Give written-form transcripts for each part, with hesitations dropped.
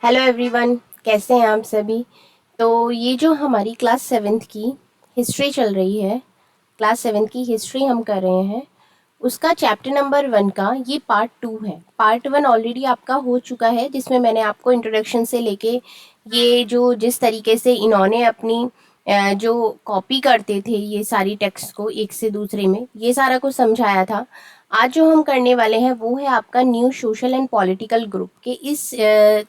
Hello everyone, कैसे हैं आप सभी। तो ये जो हमारी क्लास सेवेंथ की हिस्ट्री चल रही है, क्लास सेवेंथ की हिस्ट्री हम कर रहे हैं, उसका चैप्टर नंबर 1 का ये पार्ट 2 है। पार्ट 1 ऑलरेडी आपका हो चुका है, जिसमें मैंने आपको इंट्रोडक्शन से लेके ये जो जिस तरीके से इन्होंने अपनी जो कॉपी करते थे ये सारी टेक्स्ट को एक से दूसरे में, ये सारा कुछ समझाया था। आज जो हम करने वाले हैं वो है आपका new social and political group के इस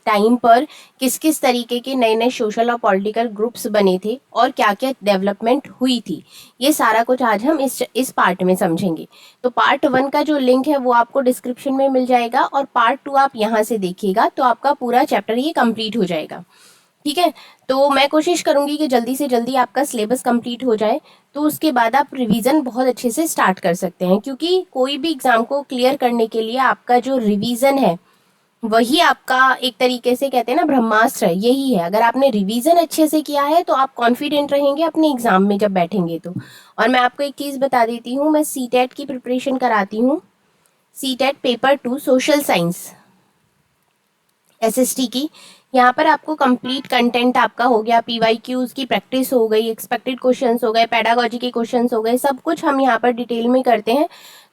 टाइम पर किस किस तरीके के नए नए सोशल और पॉलिटिकल ग्रुप्स बने थे और क्या क्या डेवलपमेंट हुई थी। ये सारा कुछ आज हम इस पार्ट में समझेंगे। तो पार्ट 1 का जो लिंक है वो आपको डिस्क्रिप्शन में मिल जाएगा और पार्ट 2 आप यहाँ से देखिएगा तो आपका पूरा चैप्टर ये कंप्लीट हो जाएगा। ठीक है, तो मैं कोशिश करूंगी कि जल्दी से जल्दी आपका सिलेबस कंप्लीट हो जाए, तो उसके बाद आप रिवीजन बहुत अच्छे से स्टार्ट कर सकते हैं, क्योंकि कोई भी एग्जाम को क्लियर करने के लिए आपका जो रिवीजन है वही आपका एक तरीके से कहते हैं ना ब्रह्मास्त्र है, यही है। अगर आपने रिवीजन अच्छे से किया है तो आप कॉन्फिडेंट रहेंगे अपने एग्जाम में जब बैठेंगे तो। और मैं आपको एक चीज़ बता देती हूँ, मैं सीटेट की प्रिपरेशन कराती हूँ, CTET paper 2 social science SST की। यहाँ पर आपको कंप्लीट कंटेंट आपका हो गया, पीवाईक्यूज की प्रैक्टिस हो गई, एक्सपेक्टेड क्वेश्चंस हो गए, पेडागोजी के क्वेश्चंस हो गए, सब कुछ हम यहाँ पर डिटेल में करते हैं।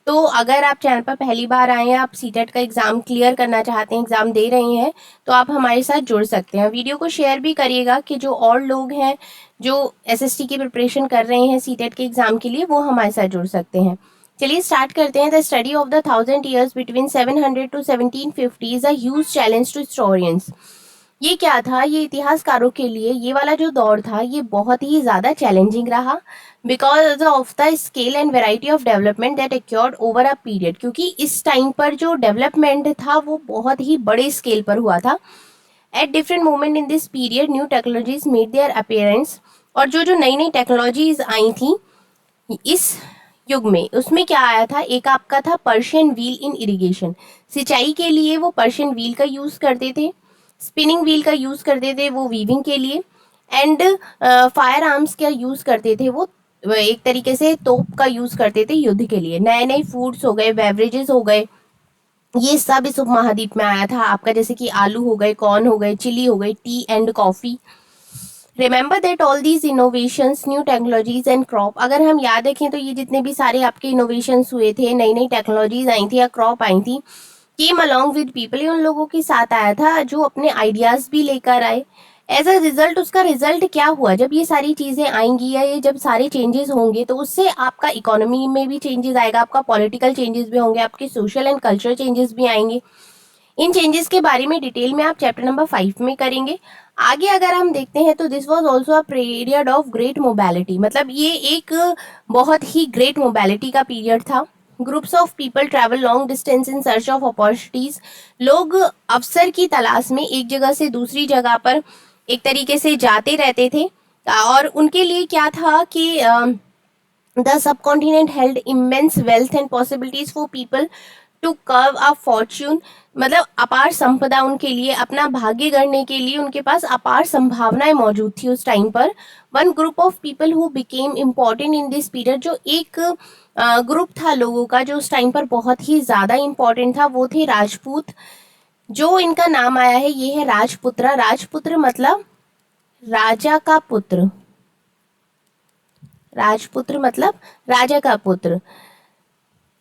तो अगर आप चैनल पर पहली बार आए हैं, आप सीटेट का एग्जाम क्लियर करना चाहते हैं, एग्जाम दे रहे हैं, तो आप हमारे साथ जुड़ सकते हैं। वीडियो को शेयर भी करिएगा कि जो और लोग हैं जो एसएसटी की प्रिपरेशन कर रहे हैं सीटेट के एग्जाम के लिए, वो हमारे साथ जुड़ सकते हैं। चलिए स्टार्ट करते हैं। The study of the 1000 years between 700 to 1750 is a huge challenge to historians. ये क्या था, ये इतिहासकारों के लिए ये वाला जो दौर था ये बहुत ही ज़्यादा चैलेंजिंग रहा, because of the scale and variety of development that occurred over a period. क्योंकि इस टाइम पर जो डेवलपमेंट था वो बहुत ही बड़े स्केल पर हुआ था। At different moment in this period new technologies made their appearance. और जो जो नई नई टेक्नोलॉजीज आई थी इस युग में, उसमें क्या आया था, एक आपका था पर्शियन व्हील इन इरिगेशन। सिंचाई के लिए वो पर्शियन व्हील का यूज करते थे, स्पिनिंग व्हील का यूज करते थे वो वीविंग के लिए, एंड फायर आर्म्स का यूज करते थे वो एक तरीके से तोप का यूज करते थे युद्ध के लिए। नए नए फूड्स हो गए, बेवरेजेस हो गए, ये सब इस उपमहाद्वीप में आया था आपका, जैसे कि आलू हो गए, कॉर्न हो गए, चिली हो गई, T and coffee. Remember that all these innovations new technologies and crop. अगर हम याद रखें तो ये जितने भी सारे आपके इनोवेशंस हुए थे, नई नई टेक्नोलॉजीज आई थी या क्रॉप आई थी, केम अलॉन्ग विद पीपल, ये उन लोगों के साथ आया था जो अपने आइडियाज भी लेकर आए। एज अ रिजल्ट, उसका रिजल्ट क्या हुआ, जब ये सारी चीजें आएंगी या ये जब सारे चेंजेस होंगे तो उससे आपका इकोनॉमी में भी चेंजेस आएगा, आपका पॉलिटिकल चेंजेस भी होंगे, आपके सोशल एंड कल्चरल चेंजेस भी आएंगे। इन चेंजेस के बारे में डिटेल में आप चैप्टर नंबर 5 में करेंगे। आगे अगर हम देखते हैं तो this was also a period of great mobility, मतलब ये एक बहुत ही ग्रेट मोबिलिटी का पीरियड था। Groups of people travel long distance in search of opportunities. लोग अवसर की तलाश में एक जगह से दूसरी जगह पर एक तरीके से जाते रहते थे। और उनके लिए क्या था कि the subcontinent held immense wealth and possibilities for people to carve a fortune. मतलब अपार संपदा उनके लिए, अपना भाग्य गढ़ने के लिए उनके पास अपार संभावनाएं मौजूद थी उस टाइम पर। One group of people who became important in this period, जो एक ग्रुप था लोगों का जो उस टाइम पर बहुत ही ज्यादा इंपॉर्टेंट था, वो थे राजपूत। जो इनका नाम आया है ये है राजपुत्र। राजपुत्र मतलब राजा का पुत्र, राजपुत्र मतलब राजा का पुत्र।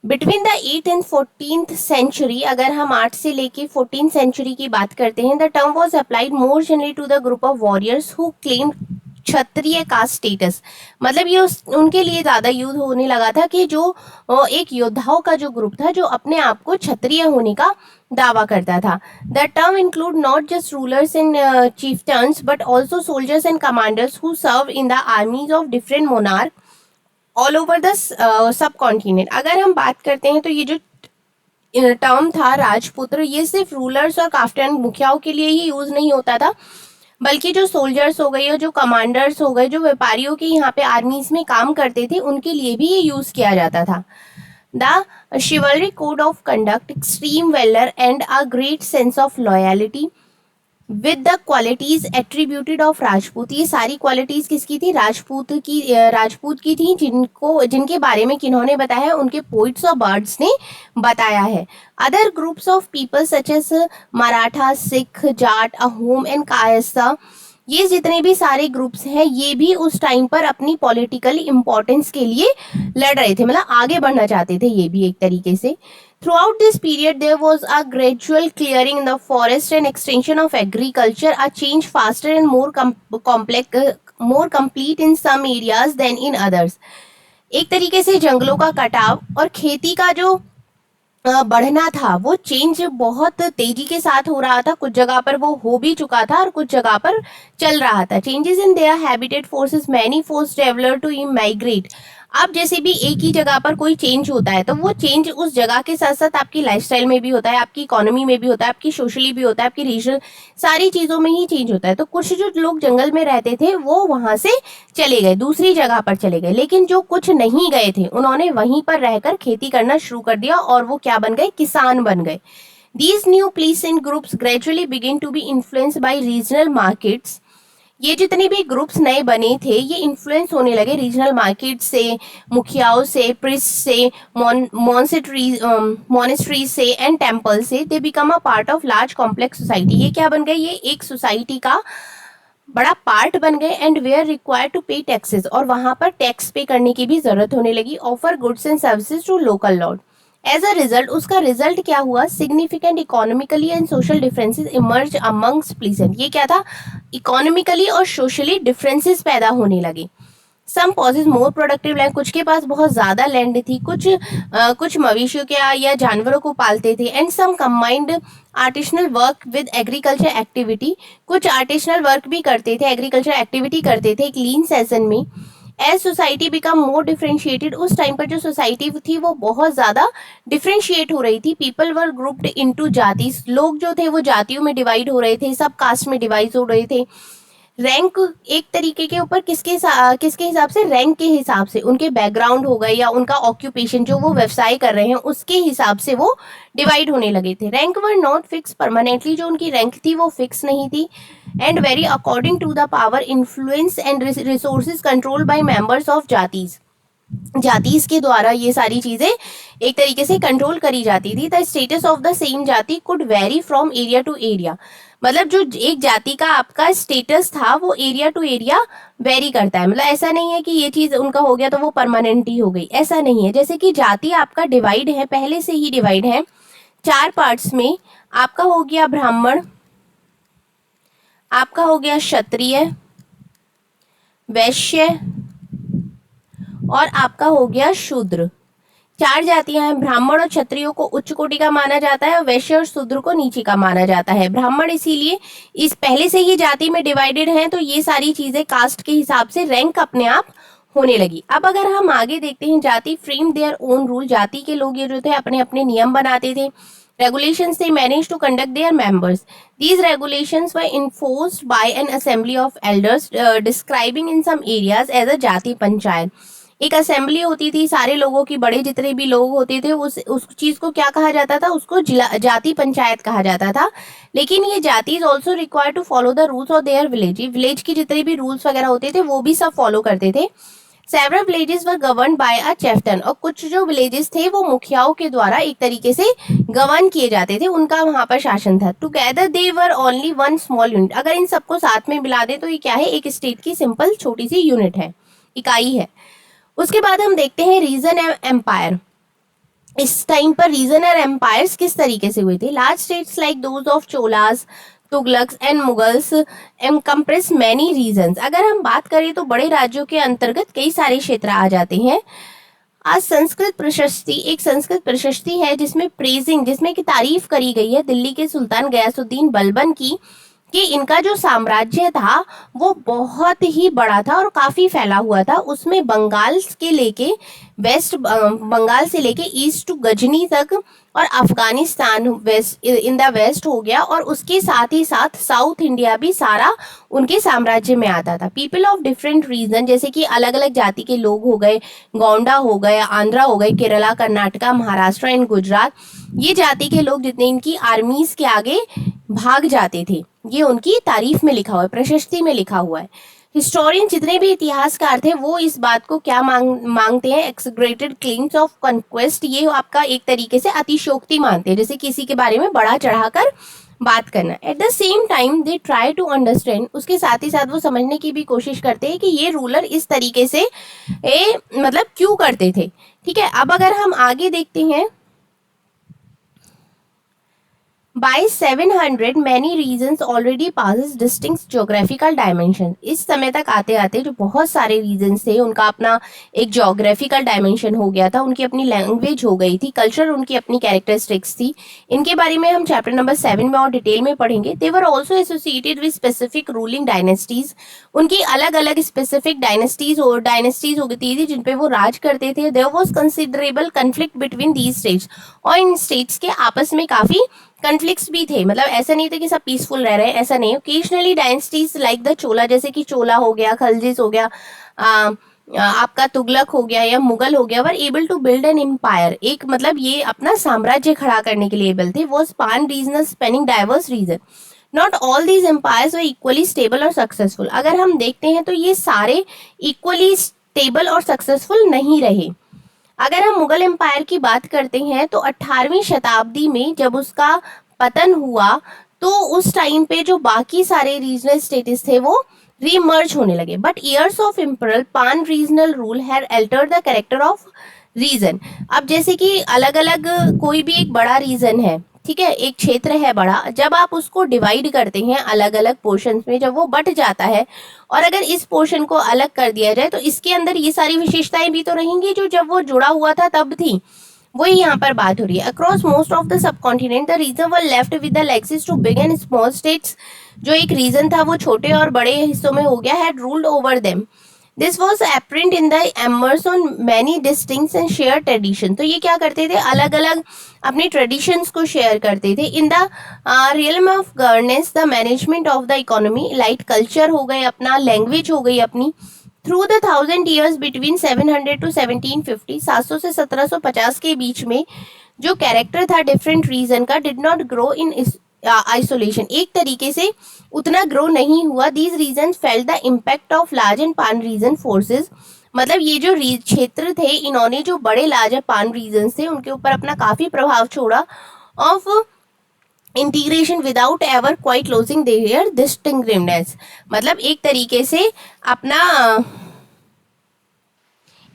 Between the 8th and 14th century, अगर हम 8 से लेके 14th सेंचुरी की बात करते हैं, the term was applied more generally to the group of warriors who claim Kshatriya का स्टेटस। मतलब ये उनके लिए ज्यादा यूज होने लगा था कि जो एक योद्धाओं का जो ग्रुप था जो अपने आप को क्षत्रिय होने का दावा करता था। The term include not just rulers and chieftains but also soldiers and commanders who serve in the armies of different monarch all over the subcontinent. अगर हम बात करते हैं तो ये जो टर्म था राजपुत्र, ये सिर्फ रूलर्स और काफ्टन मुखियाओं के लिए ही यूज नहीं होता था, बल्कि जो सोल्जर्स हो गए, जो कमांडर्स हो गए, जो व्यापारियों के यहाँ पे आर्मीज में काम करते थे, उनके लिए भी ये यूज किया जाता था। The chivalry code of conduct, extreme valour and a great sense of loyalty with the qualities attributed of Rajput. ये सारी क्वालिटीज किसकी थी? राजपूत की थी, जिनके बारे में किन्होंने बताया है? उनके पोइट्स और बर्ड्स ने बताया है। Other groups of people such as Maratha, Sikh, Jat, Ahom and Kayastha, ये जितने भी सारे ग्रुप्स हैं ये भी उस टाइम पर अपनी पॉलिटिकल इंपॉर्टेंस के लिए लड़ रहे थे, मतलब आगे बढ़ना चाहते थे ये भी एक तरीके से। Throughout this period, there was a gradual clearing in the forest and extension of agriculture, a change faster and more complete in some areas than in others. एक तरीके से जंगलों का कटाव और खेती का जो बढ़ना था वो चेंज बहुत तेजी के साथ हो रहा था। कुछ जगह पर वो हो भी चुका था और कुछ जगह पर चल रहा था। Changes in their habitat forces many forest dweller to migrate. अब जैसे भी एक ही जगह पर कोई चेंज होता है तो वो चेंज उस जगह के साथ साथ आपकी लाइफस्टाइल में भी होता है, आपकी इकोनॉमी में भी होता है, आपकी सोशली भी होता है, आपकी रीजनल, सारी चीजों में ही चेंज होता है। तो कुछ जो लोग जंगल में रहते थे वो वहां से चले गए, दूसरी जगह पर चले गए, लेकिन जो कुछ नहीं गए थे उन्होंने वहीं पर रहकर खेती करना शुरू कर दिया और वो क्या बन गए? किसान बन गए। These new peasant groups gradually begin to be influenced by regional markets. ये जितने भी ग्रुप्स नए बने थे ये इन्फ्लुएंस होने लगे रीजनल मार्केट से, मुखियाओं से, प्रिस्ट से, मॉनेस्ट्रीज से एंड टेम्पल से। They become a part of large complex society. ये क्या बन गए? ये एक सोसाइटी का बड़ा पार्ट बन गए। एंड वेयर रिक्वायर्ड टू पे टैक्सेस, और वहां पर टैक्स पे करने की भी जरूरत होने लगी। Offer goods and services to local lord. As a result, उसका रिजल्ट क्या हुआ? Significant economically and social differences emerge amongst peasants. ये क्या था? इकोनॉमिकली और सोशली डिफरेंसेस पैदा होने लगे। सम पॉजेज मोर प्रोडक्टिव लैंड, कुछ के पास बहुत ज्यादा लैंड थी, कुछ मवेशियों के या जानवरों को पालते थे। And some combined artisanal work with agriculture activity, कुछ आर्टिसनल वर्क भी करते थे, एग्रीकल्चर एक्टिविटी करते थे एक लीन सेशन में। As society become more differentiated, उस टाइम पर जो सोसाइटी थी वो बहुत ज्यादा डिफ्रेंशिएट हो रही थी। पीपल वर ग्रुप्ड इनटू जातीज, लोग जो थे वो जातियों में डिवाइड हो रहे थे, सब कास्ट में डिवाइड हो रहे थे। रैंक एक तरीके के ऊपर किसके हिसाब से? रैंक के हिसाब से, उनके बैकग्राउंड हो गए या उनका ऑक्यूपेशन जो वो व्यवसाय कर रहे हैं उसके हिसाब से वो डिवाइड होने लगे थे। Rank were not fix permanently, जो उनकी रैंक थी वो फिक्स नहीं थी। And vary according to the power, influence and resources control by members of jatis. Jatis के द्वारा ये सारी चीजें एक तरीके से कंट्रोल करी जाती थी। The status of the same jati could vary from area to area, मतलब जो एक जाति का आपका स्टेटस था वो एरिया टू एरिया वेरी करता है। मतलब ऐसा नहीं है कि ये चीज उनका हो गया तो वो परमानेंट ही हो गई, ऐसा नहीं है। जैसे कि जाति आपका डिवाइड है, पहले से ही डिवाइड है 4 पार्ट्स में। आपका हो गया ब्राह्मण, आपका हो गया क्षत्रिय, वैश्य और आपका हो गया शूद्र। 4 जातियां हैं। ब्राह्मण और क्षत्रियों को उच्च कोटि का माना जाता है और वैश्य और शूद्र को नीचे का माना जाता है। ब्राह्मण इसीलिए इस पहले से ही जाति में डिवाइडेड हैं, तो ये सारी चीजें कास्ट के हिसाब से रैंक अपने आप होने लगी। अब अगर हम आगे देखते हैं, जाति फ्रेम देयर ओन रूल, जाति के लोग ये जो थे अपने अपने नियम बनाते थे। regulations they managed to conduct their members. These regulations were enforced by an assembly of elders, describing in some areas as a jati panchayat. एक असेंबली होती थी सारे लोगों की, बड़े जितने भी लोग होते थे उस चीज को क्या कहा जाता था? उसको जाति पंचायत कहा जाता था। लेकिन ये जाति is also required to follow the rules of their village. Village की जितने भी रूल्स वगैरह होते थे वो भी सब फॉलो करते थे। Several villages were govern by a chieftain, और कुछ जो विलेजेस थे वो मुखियाओं के द्वारा एक तरीके से गवर्न किए जाते थे, उनका वहां पर शासन था। Together they were only one small unit, अगर इन सबको साथ में मिला दे तो ये क्या है? एक स्टेट की सिंपल छोटी सी यूनिट है, इकाई है। उसके बाद हम देखते हैं रीजन एम्पायर। इस टाइम पर रीजन और एम्पायर्स किस तरीके से हुए थे? Large states like those of Cholas, Tughlaqs and Mughals encompass many regions. अगर हम बात करें तो बड़े राज्यों के अंतर्गत कई सारे क्षेत्र आ जाते हैं। आज संस्कृत प्रशस्ति, एक संस्कृत प्रशस्ति है जिसमें प्रेजिंग, जिसमें की तारीफ करी गई है दिल्ली के सुल्तान गयासुद्दीन बलबन की, कि इनका जो साम्राज्य था वो बहुत ही बड़ा था और काफी फैला हुआ था। उसमें बंगाल के लेके वेस्ट, बंगाल से लेके ईस्ट टू गजनी तक, और Afghanistan west, in the west हो गया, और उसके साथ ही साथ साउथ इंडिया भी सारा उनके साम्राज्य में आता था। पीपल ऑफ डिफरेंट रीजन, जैसे कि अलग अलग जाति के लोग हो गए, गोंडा हो गए, आंध्रा हो गए, केरला, कर्नाटका, महाराष्ट्र एंड गुजरात, ये जाति के लोग जितने इनकी आर्मीज के आगे भाग जाते थे, ये उनकी तारीफ में लिखा हुआ है, प्रशस्ति में लिखा हुआ है। हिस्टोरियन जितने भी इतिहासकार थे वो इस बात को क्या मांगते हैं, एक्सग्रेटेड क्लेम्स ऑफ कॉन्क्वेस्ट, ये आपका एक तरीके से अतिशोक्ति मानते हैं, जैसे किसी के बारे में बड़ा चढ़ाकर बात करना। At the same time they try to understand, उसके साथ ही साथ वो समझने की भी कोशिश करते हैं कि ये रूलर इस तरीके से मतलब क्यों करते थे। ठीक है, अब अगर हम आगे देखते हैं, By 700 many regions already passes distinct geographical dimension। इस समय तक आते आते जो बहुत सारे रीजन्स थे उनका अपना एक जोग्राफिकल डायमेंशन हो गया था, उनकी अपनी लैंग्वेज हो गई थी, कल्चर उनकी अपनी कैरेक्टरिस्टिक्स थी। इनके बारे में हम चैप्टर नंबर 7 में और डिटेल में पढ़ेंगे। They were also associated with specific ruling dynasties, उनकी अलग अलग स्पेसिफिक डायनेस्टीज हो गई थी जिन पे वो राज करते थे। There was considerable conflict between these states, और इन स्टेट्स के आपस में काफी कन्फ्लिक्ट्स भी थे, मतलब ऐसा नहीं था कि सब पीसफुल रह रहे हैं, ऐसा नहीं। ओकेजनली डायनेस्टीज लाइक द चोला, जैसे कि चोला हो गया, खलजिस हो गया, आपका तुगलक हो गया या मुगल हो गया, were able to build an empire, एक मतलब ये अपना साम्राज्य खड़ा करने के लिए एबल थे। Was pan regional spanning diverse region, not all these empires were equally stable और सक्सेसफुल। अगर हम देखते हैं तो ये सारे इक्वली स्टेबल और सक्सेसफुल नहीं रहे। अगर हम मुगल एम्पायर की बात करते हैं तो 18वीं शताब्दी में जब उसका पतन हुआ तो उस टाइम पे जो बाकी सारे रीजनल स्टेट्स थे वो रीमर्ज होने लगे। But years of imperial pan regional rule had altered the character of region. अब जैसे कि अलग अलग कोई भी एक बड़ा रीजन है, ठीक है, एक क्षेत्र है बड़ा, जब आप उसको डिवाइड करते हैं अलग अलग पोर्शंस में, जब वो बट जाता है और अगर इस पोर्शन को अलग कर दिया जाए तो इसके अंदर ये सारी विशेषताएं भी तो रहेंगी जो जब वो जुड़ा हुआ था तब थी, वही यहाँ पर बात हो रही है। Across most of the subcontinent the region were left with the legacies big and small states, जो एक रीजन था वो छोटे और बड़े हिस्सों में हो गया, had ruled over them. This was apparent in the emirs on many distinct and share tradition. तो ये क्या करते थे, अलग अलग अपनी ट्रेडिशंस को शेयर करते थे। In the realm of governance the management of the economy, elite culture हो गए अपना, लैंग्वेज हो गई अपनी। Through the 1000 years between 700 to 1750, 700 से 1750 के बीच में जो कैरेक्टर था डिफरेंट रीजन का did not grow in isolation, एक तरीके से उतना ग्रो नहीं हुआ। These region felt the impact of large and pan region forces, मतलब ये जो क्षेत्र थे इन्होंने जो बड़े लार्ज पान रीजन थे उनके ऊपर अपना काफी प्रभाव छोड़ा of integration without ever quite losing their distinctiveness, मतलब एक तरीके से अपना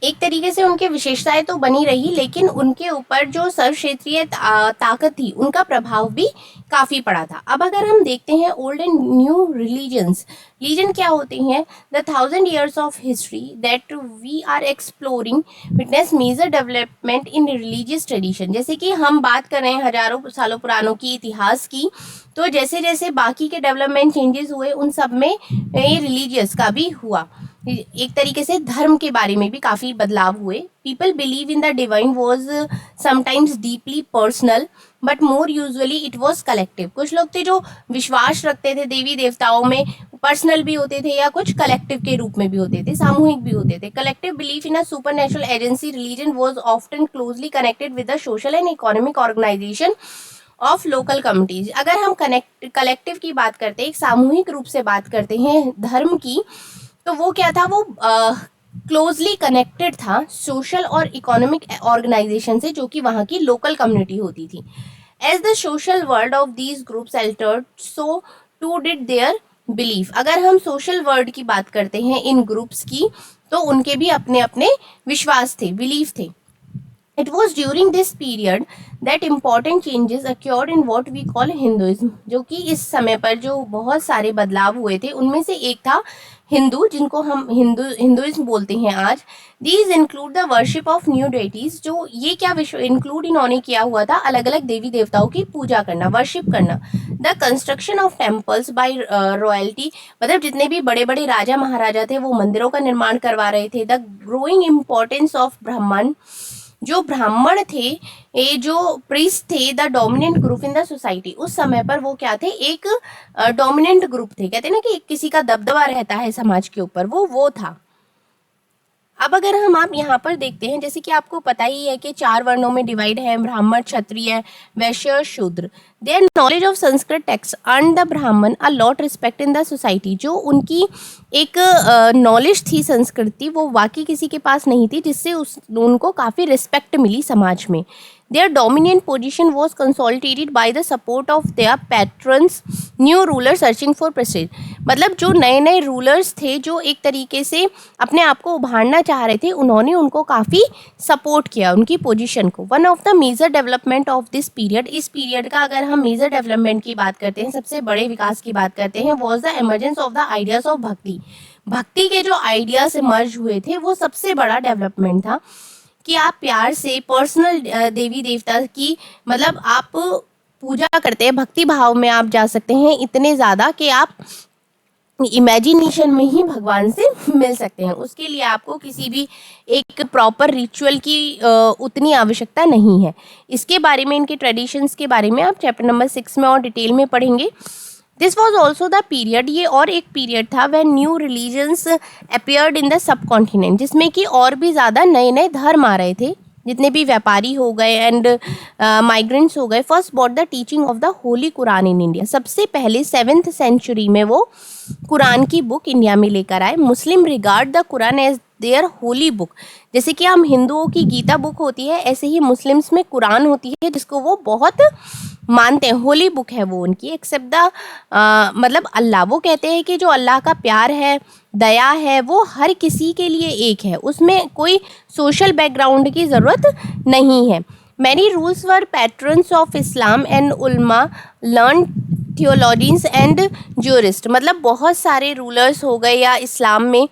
एक तरीके से उनके विशेषताएं तो बनी रही लेकिन उनके ऊपर जो सर्वक्षेत्रीय ताकत थी उनका प्रभाव भी काफी पड़ा था। अब अगर हम देखते हैं old and new religions, religion क्या होते हैं, the 1000 years of history that we are exploring witness major development in religious tradition. जैसे कि हम बात कर रहे हैं हजारों सालों पुरानों की इतिहास की, तो जैसे जैसे बाकी के डेवलपमेंट चेंजेस हुए उन सब में ये रिलीजियस का भी हुआ, एक तरीके से धर्म के बारे में भी काफी बदलाव हुए। People believe in the divine was sometimes deeply personal but more usually it was collective. कुछ लोग थे जो विश्वास रखते थे देवी देवताओं में, पर्सनल भी होते थे या कुछ कलेक्टिव के रूप में भी होते थे, सामूहिक भी होते थे। Collective belief in a supernatural agency religion was often closely connected with the social and economic organisation of local communities. अगर हम कलेक्टिव की बात करते हैं, एक सामूहिक रूप से बात करते हैं धर्म की, तो वो क्या था, वो क्लोजली कनेक्टेड था सोशल और इकोनॉमिक ऑर्गेनाइजेशन से, जो कि वहाँ की लोकल कम्युनिटी होती थी। As the social world of these groups altered so too did their belief. अगर हम सोशल वर्ल्ड की बात करते हैं इन ग्रुप्स की, तो उनके भी अपने अपने विश्वास थे, बिलीफ थे। It was during this period that important changes occurred in what we call Hinduism, जो कि इस समय पर जो बहुत सारे बदलाव हुए थे उनमें से एक था हिंदू, जिनको हम हिंदुइज्म बोलते हैं आज। These include the worship of new deities, जो ये क्या इंक्लूड इन्होंने किया हुआ था, अलग अलग देवी देवताओं की पूजा करना, वर्शिप करना। The construction of temples by royalty, मतलब जितने भी बड़े बड़े राजा महाराजा थे वो मंदिरों का निर्माण करवा रहे थे। द ग्रोइंग इम्पोर्टेंस ऑफ ब्राह्मण, जो ब्राह्मण थे, ये जो प्रीस्ट थे, the dominant group in the society, उस समय पर वो क्या थे, एक डोमिनेंट ग्रुप थे। कहते हैं ना कि किसी का दबदबा रहता है समाज के ऊपर, वो था। अब अगर हम आप यहाँ पर देखते हैं, जैसे कि आपको पता ही है कि 4 वर्णों में डिवाइड है, ब्राह्मण, क्षत्रिय, वैश्य और Shudra. Their knowledge of Sanskrit text earn the Brahmin a lot respect in the society. जो उनकी एक नॉलेज थी संस्कृति, वो बाकी किसी के पास नहीं थी, जिससे उनको काफ़ी रिस्पेक्ट मिली समाज में। Their dominant position was consolidated by the support of their patrons, new rulers searching for prestige। मतलब जो नए नए रूलर्स थे, जो एक तरीके से अपने आप को उभारना चाह रहे थे, उन्होंने उनको काफ़ी सपोर्ट किया, उनकी पोजीशन को। One of the major development of this period, इस पीरियड का अगर हम मेजर डेवलपमेंट की बात करते हैं, सबसे बड़े विकास की बात करते हैं, was the emergence of the ideas of भक्ति। भक्ति के जो आइडियाज इमर्ज हुए थे, वो सबसे बड़ा डेवलपमेंट था कि आप प्यार से पर्सनल देवी देवता की, मतलब आप पूजा करते हैं, भक्ति भाव में आप जा सकते हैं इतने ज़्यादा कि आप इमेजिनेशन में ही भगवान से मिल सकते हैं। उसके लिए आपको किसी भी एक प्रॉपर रिचुअल की उतनी आवश्यकता नहीं है। इसके बारे में, इनके ट्रेडिशंस के बारे में आप चैप्टर नंबर 6 में और डिटेल में पढ़ेंगे। This was also the period, ये और एक पीरियड था when new religions appeared in the sub continent, जिसमें कि और भी ज़्यादा नए नए धर्म आ रहे थे, जितने भी व्यापारी हो गए एंड माइग्रेंट्स हो गए। First bought the teaching of the Holi Quran in India, सबसे पहले 7th सेंचुरी में वो कुरान की बुक इंडिया में लेकर आए। Muslim regard the Quran as their holy book, जैसे कि हम हिंदुओं की गीता बुक होती है, ऐसे ही मुस्लिम्स में कुरान होती है, जिसको वो बहुत मानते हैं, होली बुक है वो उनकी। एक्सेप्ट द मतलब अल्लाह, वो कहते हैं कि जो अल्लाह का प्यार है, दया है, वो हर किसी के लिए एक है, उसमें कोई सोशल बैकग्राउंड की ज़रूरत नहीं है। Many rules were patrons of Islam and ulama learn theologians and jurist, मतलब बहुत सारे रूलर्स हो गए या इस्लाम में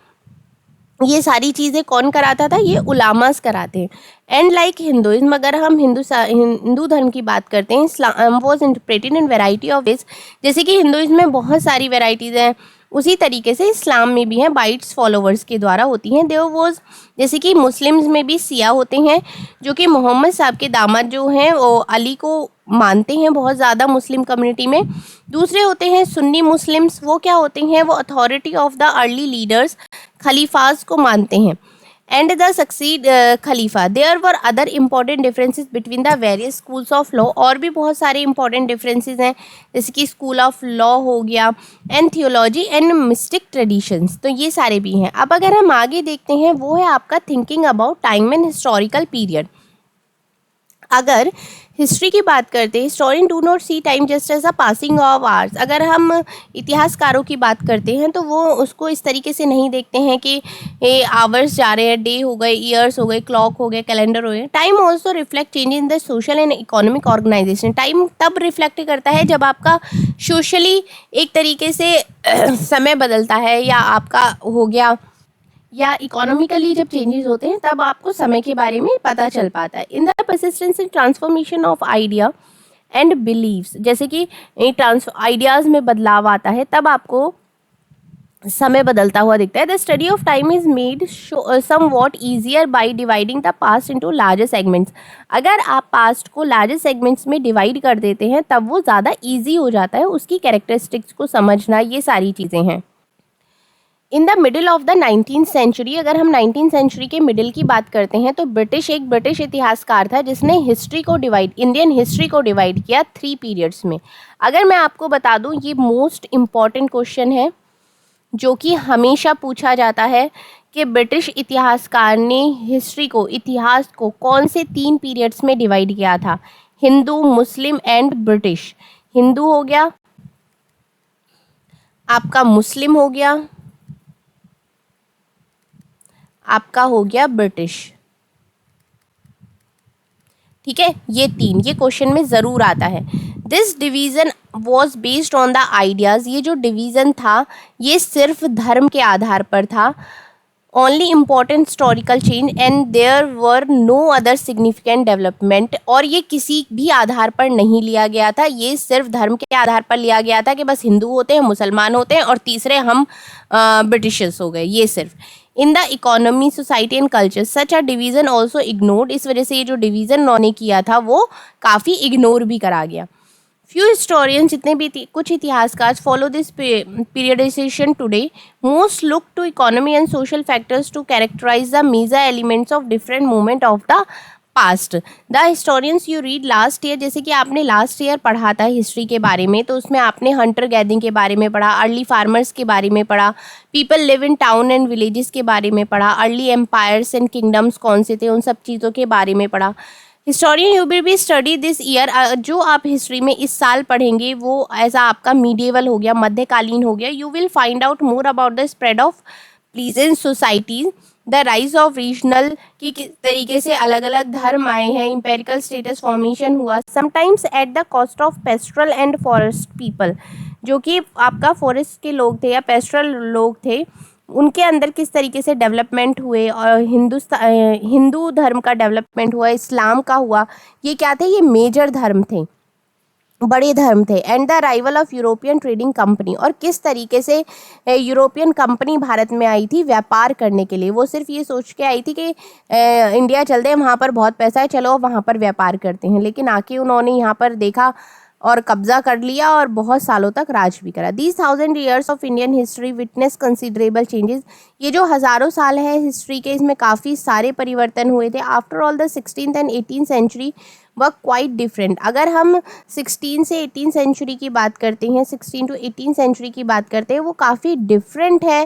ये सारी चीज़ें कौन कराता था, ये उलामास कराते हैं। एंड लाइक हिंदुइज्म, अगर हम हिंदू धर्म की बात करते हैं, Islam was interpreted in variety of ways, जैसे कि हिंदुइज्म में बहुत सारी वेराइटीज़ हैं, उसी तरीके से इस्लाम में भी हैं, बाइट्स फॉलोवर्स के द्वारा होती हैं। देयर वॉज, जैसे कि मुस्लिम्स में भी सिया होते हैं, जो कि मोहम्मद साहब के दामाद जो हैं वो अली को मानते हैं बहुत ज़्यादा मुस्लिम कम्युनिटी में। दूसरे होते हैं सुन्नी मुस्लिम्स, वो क्या होते हैं, वो authority of the early leaders, khalifas को मानते हैं and the succeed khalifa. There were other important differences between the various schools of law, और भी बहुत सारे इंपॉर्टेंट डिफरेंसेस हैं, जैसे कि स्कूल ऑफ लॉ हो गया, and theology and mistake traditions, तो ये सारे भी हैं। अब अगर हम आगे देखते हैं, वो है आपका thinking about time and historical period. अगर हिस्ट्री की बात करते हैं, historian do not see time just as a passing of hours. अगर हम इतिहासकारों की बात करते हैं, तो वो उसको इस तरीके से नहीं देखते हैं कि ये आवर्स जा रहे हैं, डे हो गए, ईयर्स हो गए, क्लॉक हो गए, कैलेंडर हो गए। Time also reflect change in the social and economic organisation. Time तब रिफ्लेक्ट करता है जब आपका सोशली एक तरीके से समय बदलता है, या आपका हो गया, या इकोनॉमिकली जब चेंजेस होते हैं, तब आपको समय के बारे में पता चल पाता है। In the persistence and transformation of idea and beliefs, जैसे कि आइडियाज़ में बदलाव आता है, तब आपको समय बदलता हुआ दिखता है। The study of time is made somewhat easier by dividing the past into larger segments. अगर आप पास्ट को लार्जर सेगमेंट्स में डिवाइड कर देते हैं, तब वो ज़्यादा ईजी हो जाता है उसकी कैरेक्टरिस्टिक्स को समझना, ये सारी चीज़ें हैं। In the middle of the 19th century, अगर हम 19th सेंचुरी के मिडिल की बात करते हैं, तो एक ब्रिटिश इतिहासकार था जिसने हिस्ट्री को डिवाइड, इंडियन हिस्ट्री को डिवाइड किया 3 पीरियड्स में। अगर मैं आपको बता दूं, ये मोस्ट इम्पॉर्टेंट क्वेश्चन है जो कि हमेशा पूछा जाता है कि ब्रिटिश इतिहासकार ने हिस्ट्री को, इतिहास को कौन से 3 पीरियड्स में डिवाइड किया था, Hindu, Muslim and British. Hindu हो गया आपका, मुस्लिम हो गया आपका, हो गया ब्रिटिश। ठीक है, ये 3, ये क्वेश्चन में ज़रूर आता है। This division was based on the ideas, ये जो डिवीज़न था ये सिर्फ धर्म के आधार पर था। Only important historical change and there were no other significant development, और ये किसी भी आधार पर नहीं लिया गया था, ये सिर्फ धर्म के आधार पर लिया गया था कि बस हिंदू होते हैं, मुसलमान होते हैं, और तीसरे हम ब्रिटिशर्स हो गए, ये सिर्फ। In the economy, society and culture such a division also ignored, इस वजह से ये जो डिवीज़न उन्होंने किया था वो काफ़ी इग्नोर भी करा गया। फ्यू हिस्टोरियंस, जितने भी कुछ इतिहासकार follow this periodisation today. Most look to economy and social factors to characterise the major elements of different moment of the past. The historians you read last year, जैसे कि आपने लास्ट ईयर पढ़ा था history के बारे में, तो उसमें आपने हंटर गैदरिंग के बारे में पढ़ा, अर्ली फार्मर्स के बारे में पढ़ा, people live in town and villages के बारे में पढ़ा, अर्ली एम्पायर्स एंड किंगडम्स कौन से थे उन सब चीज़ों के बारे में पढ़ा। Historian you will be study this year, जो आप हिस्ट्री में इस साल पढ़ेंगे वो ऐसा आपका मीडिएवल हो गया, मध्यकालीन हो गया। You will find out more about the spread of pleasant societies, the rise of regional, कि किस तरीके से अलग अलग धर्म आए हैं, इम्पेरिकल स्टेटस फॉर्मेशन हुआ, sometimes at the cost of पेस्ट्रल and forest people, जो कि आपका फॉरेस्ट के लोग थे या पेस्ट्रल लोग थे, उनके अंदर किस तरीके से डेवलपमेंट हुए, और हिंदू धर्म का डेवलपमेंट हुआ, इस्लाम का हुआ, ये क्या थे, ये मेजर धर्म थे, बड़े धर्म थे। And the arrival of European trading company, और किस तरीके से यूरोपियन कंपनी भारत में आई थी व्यापार करने के लिए। वो सिर्फ ये सोच के आई थी कि इंडिया चलते हैं, वहाँ पर बहुत पैसा है, चलो वहाँ पर व्यापार करते हैं, लेकिन आके उन्होंने यहाँ पर देखा और कब्जा कर लिया और बहुत सालों तक राज भी करा। These 1000 years of Indian history witness considerable changes, ये जो हज़ारों साल है हिस्ट्री के, इसमें काफ़ी सारे परिवर्तन हुए थे। After all the 16th and 18th century were quite different. अगर हम 16 से 18 सेंचुरी की बात करते हैं, 16 to 18 सेंचुरी की बात करते हैं, वो काफ़ी डिफरेंट है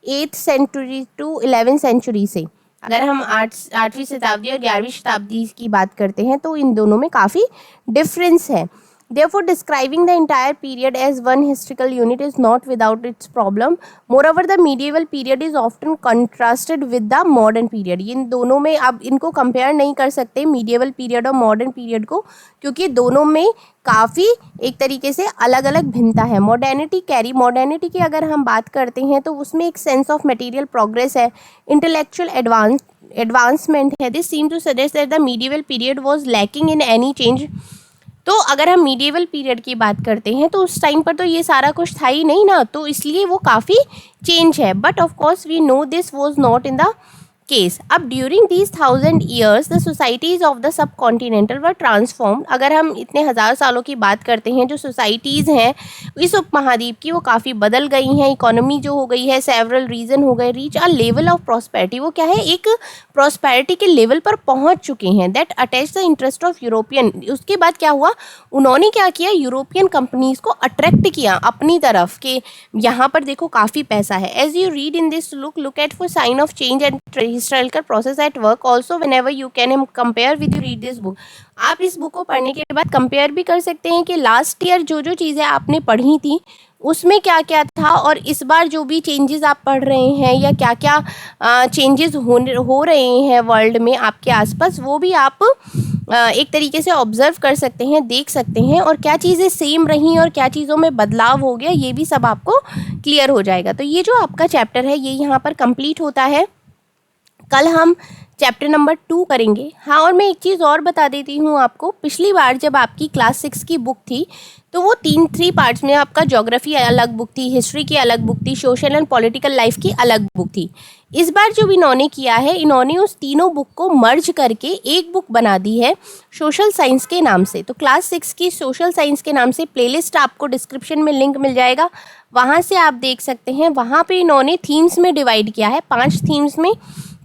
8th century to 11th century से। अगर हम 8वीं शताब्दी और 11वीं शताब्दी की बात करते हैं तो इन दोनों में काफ़ी डिफरेंस है। Therefore, describing the entire period as one historical unit is not without its problem. Moreover, the medieval period is often contrasted with the modern period. इन दोनों में आप इनको कंपेयर नहीं कर सकते medieval period और modern period को, क्योंकि दोनों में काफ़ी एक तरीके से अलग अलग भिन्नता है। मॉडर्निटी की अगर हम बात करते हैं तो उसमें एक सेंस ऑफ मटेरियल प्रोग्रेस है, इंटेलेक्चुअल एडवांसमेंट है। This seem to suggest that the medieval period was lacking in any change. तो अगर हम मीडिएवल पीरियड की बात करते हैं तो उस टाइम पर तो ये सारा कुछ था ही नहीं ना, तो इसलिए वो काफ़ी चेंज है। But of course we know this was not in the case. अब during these 1000 years the societies of the subcontinental were transformed. अगर हम इतने हज़ार सालों की बात करते हैं, जो सोसाइटीज़ हैं इस उपमहाद्वीप की वो काफ़ी बदल गई हैं। इकोनॉमी जो हो गई है, सेवरल रीजन हो गए, reach a level of prosperity, वो क्या है, एक प्रॉस्पेरिटी के लेवल पर पहुंच चुके हैं। That attach the interest of European. उसके बाद क्या हुआ, उन्होंने क्या किया, यूरोपियन कंपनीज़ को अट्रैक्ट किया अपनी तरफ कि यहाँ पर देखो काफ़ी पैसा है। As you read in this look at for sign of change and historical process at work also whenever you can compare with you read this book. आप इस बुक को पढ़ने के बाद कंपेयर भी कर सकते हैं कि लास्ट ईयर जो जो चीज़ें आपने पढ़ी थी उसमें क्या क्या था, और इस बार जो भी चेंजेस आप पढ़ रहे हैं या क्या क्या चेंजेस हो रहे हैं वर्ल्ड में आपके आसपास, वो भी आप एक तरीके से ऑब्जर्व कर सकते हैं, देख सकते हैं, और क्या चीज़ें सेम रहीं और क्या चीज़ों में बदलाव हो गया, ये भी सब आपको क्लियर हो जाएगा। तो ये जो आपका चैप्टर है ये यहाँ पर कंप्लीट होता है। कल हम चैप्टर नंबर 2 करेंगे। हाँ, और मैं एक चीज़ और बता देती हूँ आपको, पिछली बार जब आपकी क्लास 6 की बुक थी तो वो 3 पार्ट्स में आपका ज्योग्राफी अलग बुक थी, हिस्ट्री की अलग बुक थी, सोशल एंड पॉलिटिकल लाइफ की अलग बुक थी। इस बार जो इन्होंने किया है, इन्होंने उस तीनों बुक को मर्ज करके एक बुक बना दी है सोशल साइंस के नाम से। तो क्लास 6 की सोशल साइंस के नाम से प्लेलिस्ट आपको डिस्क्रिप्शन में लिंक मिल जाएगा, वहाँ से आप देख सकते हैं। वहाँ पे इन्होंने थीम्स में डिवाइड किया है, 5 थीम्स में।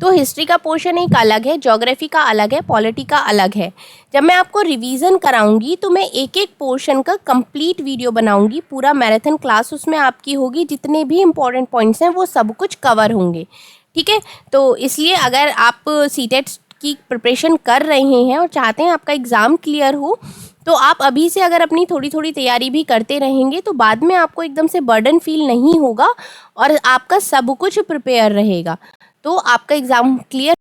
तो हिस्ट्री का पोर्शन एक अलग है, ज्योग्राफी का अलग है, पॉलिटी का अलग है। जब मैं आपको रिवीजन कराऊंगी तो मैं एक एक पोर्शन का कंप्लीट वीडियो बनाऊंगी, पूरा मैराथन क्लास उसमें आपकी होगी, जितने भी इंपॉर्टेंट पॉइंट्स हैं वो सब कुछ कवर होंगे, ठीक है। तो इसलिए अगर आप सीटेट की प्रिपरेशन कर रहे हैं और चाहते हैं आपका एग्ज़ाम क्लियर हो, तो आप अभी से अगर अपनी थोड़ी थोड़ी तैयारी भी करते रहेंगे तो बाद में आपको एकदम से बर्डन फील नहीं होगा और आपका सब कुछ प्रिपेयर रहेगा, तो आपका एग्ज़ाम क्लियर